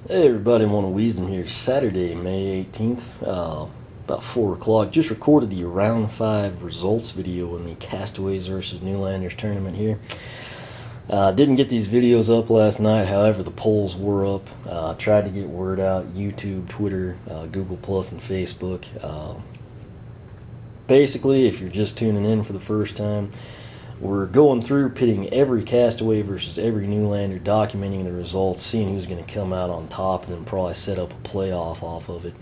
Hey everybody, One of Wisdom here. Saturday, May 18th, about 4 o'clock. Just recorded the round 5 results video in the Castaways versus Newlanders tournament here. Didn't get these videos up last night, however the polls were up. Tried to get word out, YouTube, Twitter, Google Plus, and Facebook. Basically, if you're just tuning in for the first time, we're going through pitting every Castaway versus every Newlander, documenting the results, seeing who's going to come out on top, and then probably set up a playoff off of it.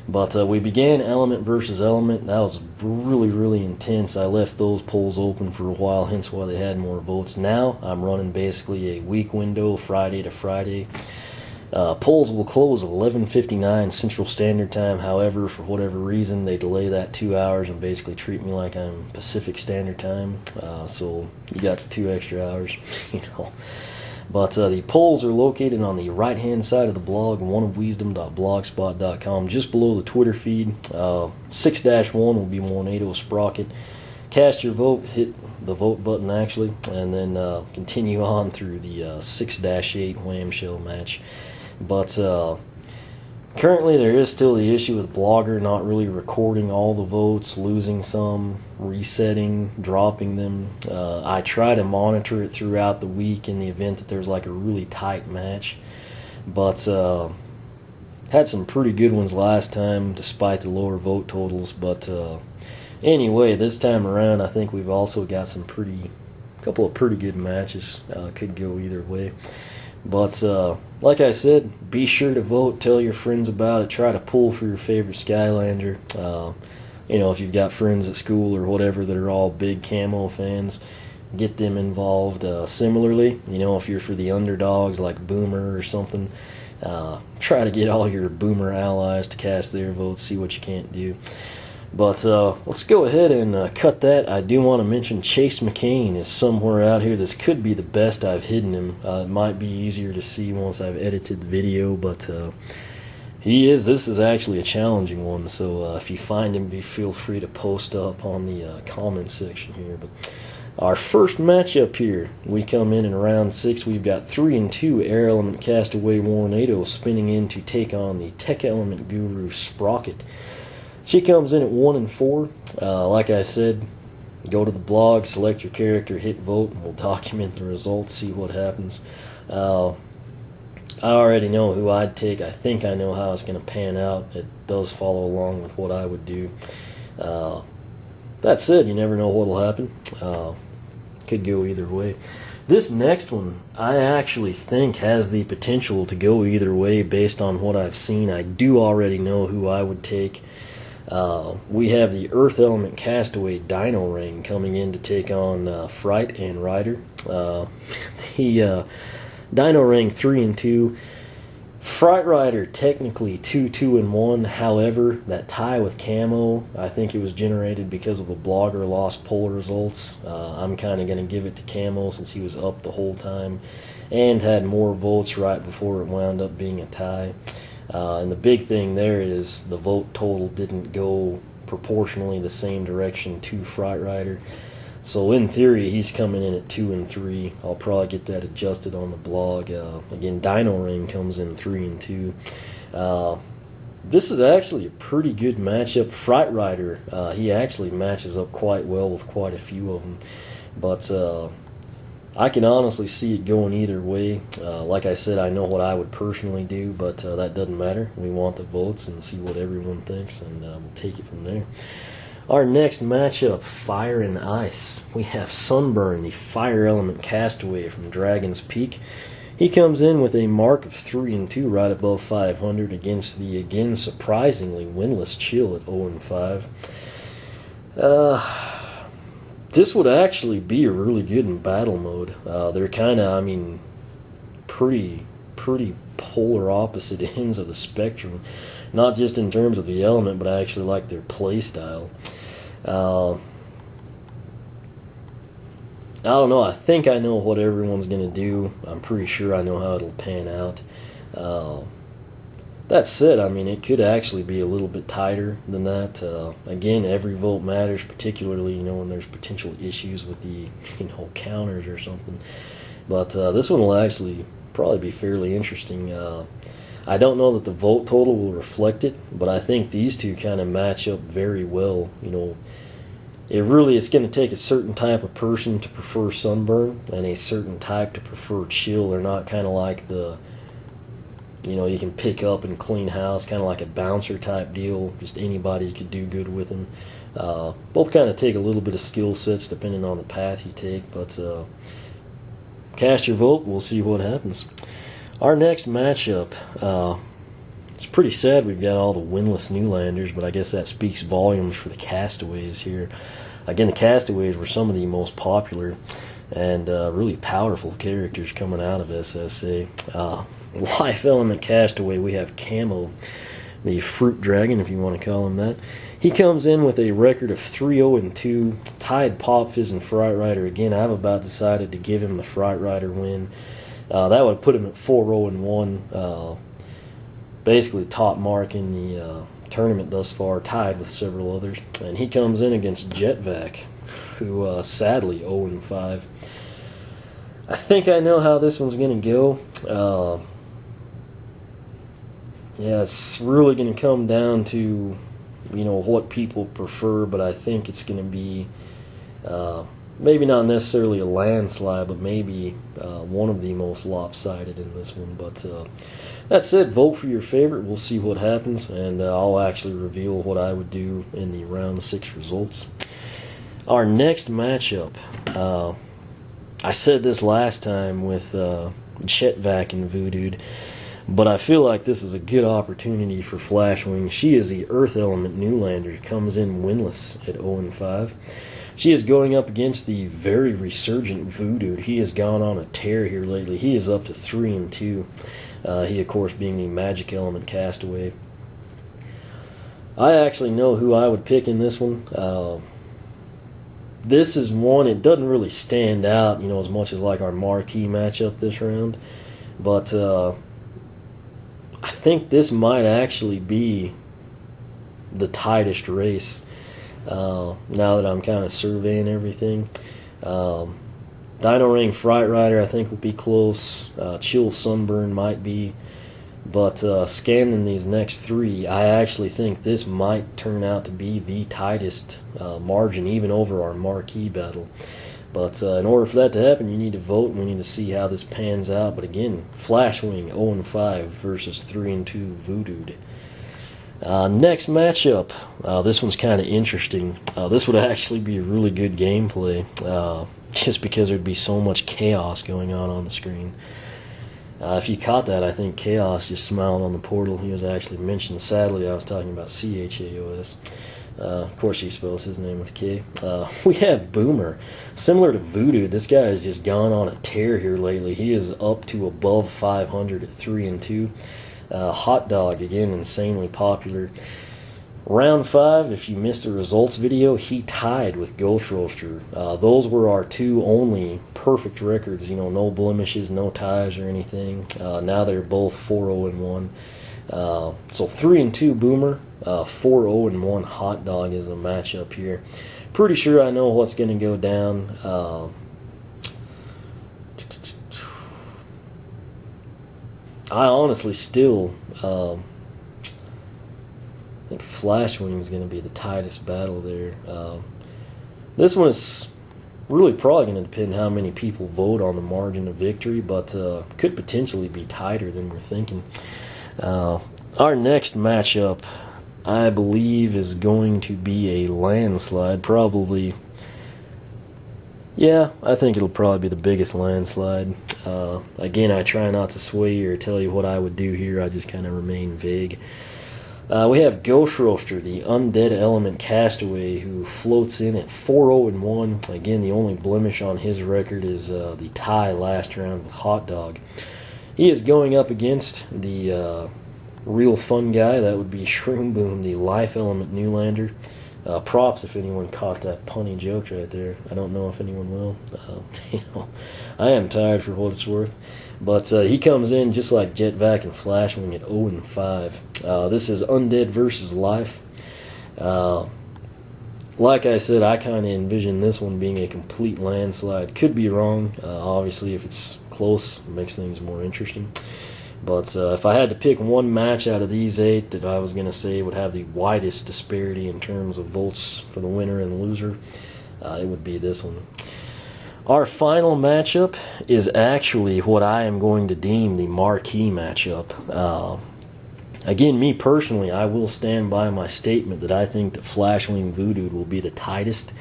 But we began element versus element. That was really intense. I left those polls open for a while, hence why they had more votes. Now I'm running basically a week window, Friday to Friday. Polls will close at 11:59 Central Standard Time. However, for whatever reason, they delay that 2 hours and basically treat me like I'm Pacific Standard Time. So you got 2 extra hours, you know. But the polls are located on the right-hand side of the blog, oneofwisdom.blogspot.com, just below the Twitter feed. 6-1 will be Tornado Sprocket. Cast your vote, hit the vote button actually, and then continue on through the 6-8 Wham-Shell match. But currently there is still the issue with Blogger not really recording all the votes, losing some, resetting, dropping them. I try to monitor it throughout the week in the event that there's like a really tight match, but had some pretty good ones last time despite the lower vote totals. But anyway, this time around I think we've also got some couple of pretty good matches. Could go either way. But like I said, be sure to vote, tell your friends about it, try to pull for your favorite Skylander. You know, if you've got friends at school or whatever that are all big camo fans, get them involved. Similarly, you know, if you're for the underdogs like Boomer or something, try to get all your Boomer allies to cast their votes, see what you can't do. But let's go ahead and cut that. I do want to mention Chase McCain is somewhere out here. This could be the best I've hidden him. It might be easier to see once I've edited the video, but he is. This is actually a challenging one, so if you find him, feel free to post up on the comment section here. But our first matchup here, we come in round 6. We've got 3-2 Air Element Castaway Tornado spinning in to take on the Tech Element Guru Sprocket. She comes in at 1-4. Like I said, go to the blog, select your character, hit vote, and we'll document the results, see what happens. I already know who I'd take. I think I know how it's going to pan out. It does follow along with what I would do. That said, you never know what will happen. Could go either way. This next one, I actually think has the potential to go either way based on what I've seen. I do already know who I would take. We have the Earth Element Castaway Dino-Rang coming in to take on Fright and Rider. The Dino-Rang 3-2. Fright Rider technically 2-1. However, that tie with Camo, I think it was generated because of a blogger lost poll results. I'm kind of going to give it to Camo since he was up the whole time and had more votes right before it wound up being a tie. And the big thing there is the vote total didn't go proportionally the same direction to Fright Rider. So in theory, he's coming in at 2-3. I'll probably get that adjusted on the blog. Again, Dino-Rang comes in 3-2. This is actually a pretty good matchup. Fright Rider, he actually matches up quite well with quite a few of them. But I can honestly see it going either way. Like I said, I know what I would personally do, but that doesn't matter. We want the votes and see what everyone thinks, and we'll take it from there. Our next matchup, Fire and Ice. We have Sunburn, the Fire Element Castaway from Dragon's Peak. He comes in with a mark of 3-2, right above 500, against the, again, surprisingly winless Chill at 0-5. This would actually be really good in battle mode. They're kind of, I mean, pretty polar opposite ends of the spectrum. Not just in terms of the element, but I actually like their play style. I don't know. I think I know what everyone's going to do. I'm pretty sure I know how it'll pan out. That said, I mean, it could actually be a little bit tighter than that. Again, every vote matters, particularly, you know, when there's potential issues with the, you know, counters or something. But this one will actually probably be fairly interesting. I don't know that the vote total will reflect it, but I think these two kind of match up very well. You know, it's going to take a certain type of person to prefer sunburn and a certain type to prefer chill. They're not kind of like the, you know, you can pick up and clean house, kind of like a bouncer type deal. Just anybody could do good with them. Both kind of take a little bit of skill sets depending on the path you take, but cast your vote. We'll see what happens. Our next matchup, it's pretty sad we've got all the winless Newlanders, but I guess that speaks volumes for the Castaways here. Again, the Castaways were some of the most popular and really powerful characters coming out of SSA. Life Element Castaway, we have Camo, the Fruit Dragon, if you want to call him that. He comes in with a record of 3-0-2, tied Pop, Fizz, and Fright Rider. Again, I've about decided to give him the Fright Rider win. That would put him at 4-0-1, basically top mark in the tournament thus far, tied with several others. And he comes in against Jet-Vac, who sadly 0-5. I think I know how this one's going to go. Yeah, it's really going to come down to, you know, what people prefer, but I think it's going to be maybe not necessarily a landslide, but maybe one of the most lopsided in this one. But that said, vote for your favorite. We'll see what happens, and I'll actually reveal what I would do in the round 6 results. Our next matchup, I said this last time with Jet-Vac and Voodooed, but I feel like this is a good opportunity for Flashwing. She is the Earth Element Newlander, comes in winless at 0-5. She is going up against the very resurgent Voodoo. He has gone on a tear here lately. He is up to 3-2. He, of course, being the Magic Element Castaway. I actually know who I would pick in this one. This is one, it doesn't really stand out, you know, as much as like our Marquee matchup this round. But I think this might actually be the tightest race. Now that I'm kind of surveying everything, Dino-Rang Fright Rider I think will be close. Chill Sunburn might be, but scanning these next 3, I actually think this might turn out to be the tightest margin, even over our Marquee battle. But in order for that to happen, you need to vote, and we need to see how this pans out. But again, Flashwing 0-5 versus 3-2 Voodooed. Next matchup, this one's kind of interesting. This would actually be a really good gameplay, just because there'd be so much chaos going on the screen. If you caught that, I think Chaos just smiled on the portal. He was actually mentioned. Sadly, I was talking about CHAOS. Of course, he spells his name with K. We have Boomer. Similar to Voodoo, this guy has just gone on a tear here lately. He is up to above 500 at 3-2. Hot Dog, again, insanely popular. Round 5, if you missed the results video, he tied with Ghost Roaster. Those were our 2 only perfect records, you know, no blemishes, no ties or anything. Now they're both 4-0-1. So 3-2 Boomer, 4-0-1 Hot Dog is the matchup here. Pretty sure I know what's going to go down. I honestly still think Flashwing is going to be the tightest battle there. This one is really probably going to depend how many people vote on the margin of victory, but could potentially be tighter than we're thinking. Our next matchup, I believe, is going to be a landslide. Probably, yeah, I think it'll probably be the biggest landslide. Again, I try not to sway you or tell you what I would do here. I just kind of remain vague. We have Ghost Roaster, the Undead Element Castaway, who floats in at 4-0-1. Again, the only blemish on his record is the tie last round with Hot Dog. He is going up against the real fun guy. That would be Shroom Boom, the Life Element Newlander. Props if anyone caught that punny joke right there. I don't know if anyone will. You know, I am tired for what it's worth. But he comes in just like Jet-Vac and Flashwing at 0-5. This is Undead versus Life. Like I said, I kind of envision this one being a complete landslide. Could be wrong. Obviously, if it's close, it makes things more interesting. But if I had to pick one match out of these 8 that I was going to say would have the widest disparity in terms of votes for the winner and loser, it would be this one. Our final matchup is actually what I am going to deem the marquee matchup. Again, me personally, I will stand by my statement that I think that Flashwing Voodoo will be the tightest.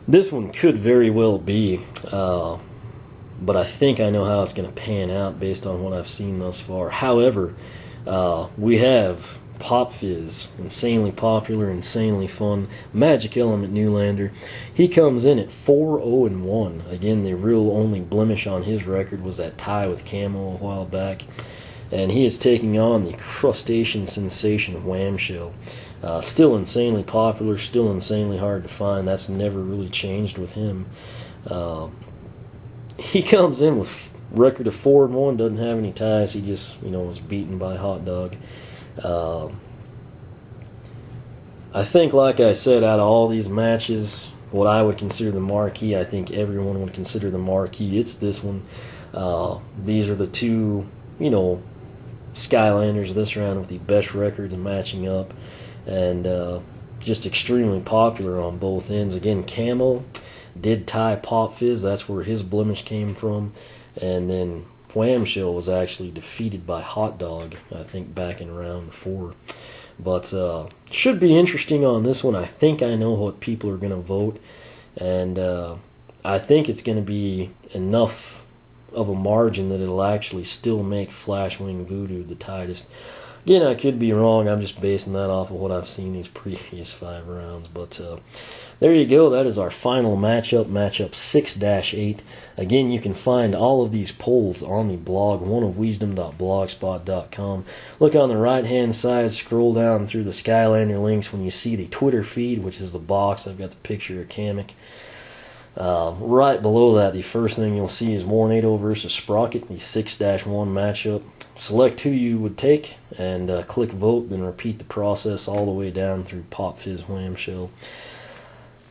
This one could very well be, but I think I know how it's going to pan out based on what I've seen thus far. However, we have Pop Fizz, insanely popular, insanely fun, Magic Element Newlander. He comes in at 4-0-1. Again, the real only blemish on his record was that tie with Camo a while back. And he is taking on the crustacean sensation Wham-Shell. Still insanely popular, still insanely hard to find. That's never really changed with him. He comes in with record of 4-1, doesn't have any ties. He just, was beaten by Hot Dog. I think, like I said, out of all these matches, what I would consider the marquee, I think everyone would consider the marquee. It's this one. These are the two, Skylanders this round with the best records matching up, and just extremely popular on both ends. Again, Camo did tie Pop Fizz, that's where his blemish came from, and then Wham-Shell was actually defeated by Hot Dog, I think back in round 4. But should be interesting on this one. I think I know what people are going to vote, and I think it's going to be enough of a margin that it'll actually still make Flashwing Voodoo the tightest. Again, I could be wrong. I'm just basing that off of what I've seen these previous 5 rounds. But there you go. That is our final matchup 6-8. Again, you can find all of these polls on the blog, oneofwisdom.blogspot.com. Look on the right-hand side, scroll down through the Skylander links when you see the Twitter feed, which is the box. I've got the picture of Kamek. Right below that, the first thing you'll see is Warnado versus Sprocket, the 6-1 matchup. Select who you would take and click vote, then repeat the process all the way down through Pop Fizz Wham-Shell.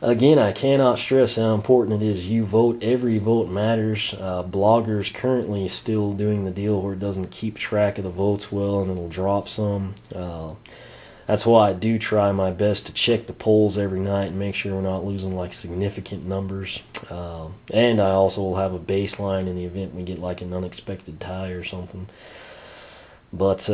Again, I cannot stress how important it is you vote. Every vote matters. Bloggers currently still doing the deal where it doesn't keep track of the votes well and it'll drop some. That's why I do try my best to check the polls every night and make sure we're not losing like significant numbers. And I also will have a baseline in the event we get like an unexpected tie or something. But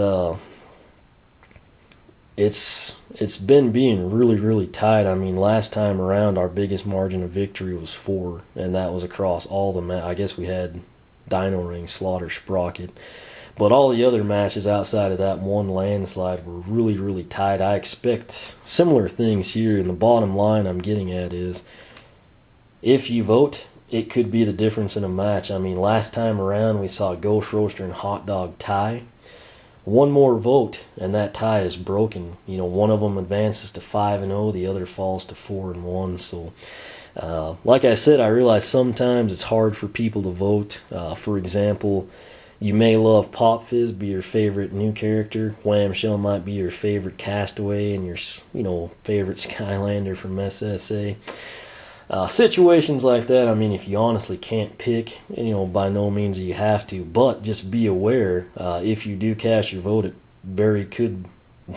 it's been being really, really tight. I mean, last time around our biggest margin of victory was 4, and that was across all the I guess we had Dino-Rang, Slaughter, Sprocket. But all the other matches outside of that one landslide were really, really tight. I expect similar things here, and the bottom line I'm getting at is if you vote, it could be the difference in a match. I mean, last time around we saw Ghost Roaster and Hot Dog tie. One more vote, and that tie is broken. One of them advances to 5-0, the other falls to 4-1. So, like I said, I realize sometimes it's hard for people to vote. For example, you may love Pop Fizz, be your favorite new character. Wham-Shell might be your favorite Castaway and your, favorite Skylander from SSA. Situations like that, I mean, if you honestly can't pick, by no means you have to, but just be aware, if you do cast your vote, it very could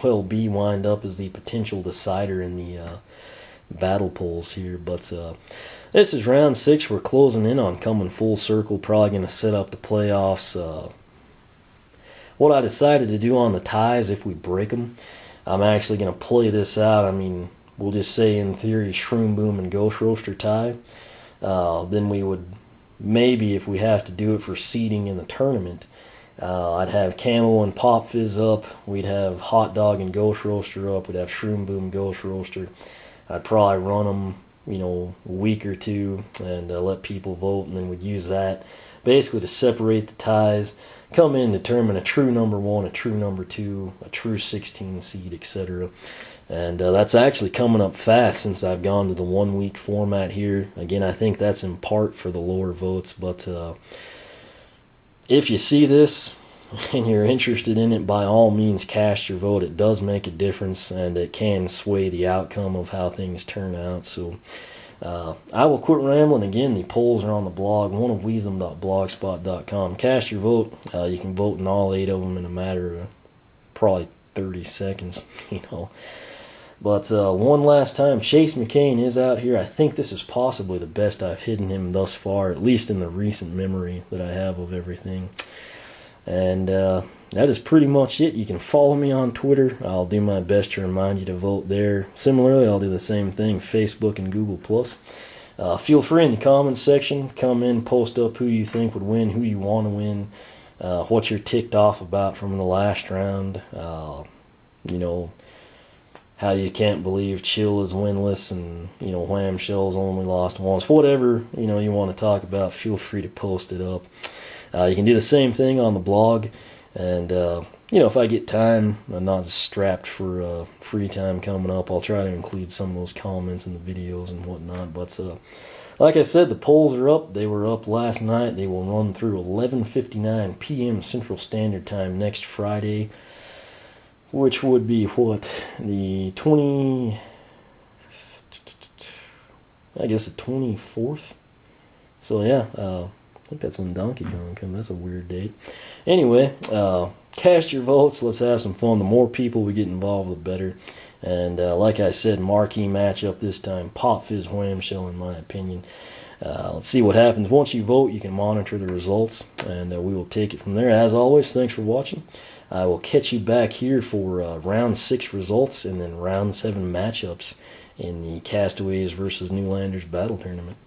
well be wind up as the potential decider in the battle polls here. But this is round 6. We're closing in on coming full circle, probably going to set up the playoffs. What I decided to do on the ties, if we break them, I'm actually going to play this out. I mean, we'll just say in theory Shroom Boom and Ghost Roaster tie. Then we would maybe, if we have to do it for seeding in the tournament, I'd have Camo and Pop Fizz up. We'd have Hot Dog and Ghost Roaster up. We'd have Shroom Boom, Ghost Roaster. I'd probably run them, a week or two and let people vote, and then we'd use that basically to separate the ties, come in, determine a true number 1, a true number 2, a true 16 seed, etc. And that's actually coming up fast since I've gone to the 1-week format here. Again, I think that's in part for the lower votes, but if you see this and you're interested in it, by all means cast your vote. It does make a difference, and it can sway the outcome of how things turn out. So I will quit rambling. Again, the polls are on the blog, oneofweasem.blogspot.com. Cast your vote. You can vote in all 8 of them in a matter of probably 30 seconds, you know. But one last time, Chase McCain is out here. I think this is possibly the best I've hidden him thus far, at least in the recent memory that I have of everything. And that is pretty much it. You can follow me on Twitter. I'll do my best to remind you to vote there. Similarly, I'll do the same thing, Facebook and Google+. Feel free in the comments section. Come in, post up who you think would win, who you want to win, what you're ticked off about from the last round. You know, how you can't believe Chill is winless and, you know, Wham-Shell's only lost once. Whatever, you know, you want to talk about, feel free to post it up. You can do the same thing on the blog. And, you know, if I get time, I'm not strapped for free time coming up, I'll try to include some of those comments in the videos and whatnot. But, like I said, the polls are up. They were up last night. They will run through 11:59 p.m. Central Standard Time next Friday, which would be, what, the 24th? So, yeah, I think that's when Donkey Kong comes. That's a weird date. Anyway, cast your votes. Let's have some fun. The more people we get involved, the better. And like I said, marquee matchup this time. Pop Fizz Wham-Shell, in my opinion. Let's see what happens. Once you vote, you can monitor the results, and we will take it from there. As always, thanks for watching. I will catch you back here for round 6 results and then round 7 matchups in the Castaways versus Newlanders battle tournament.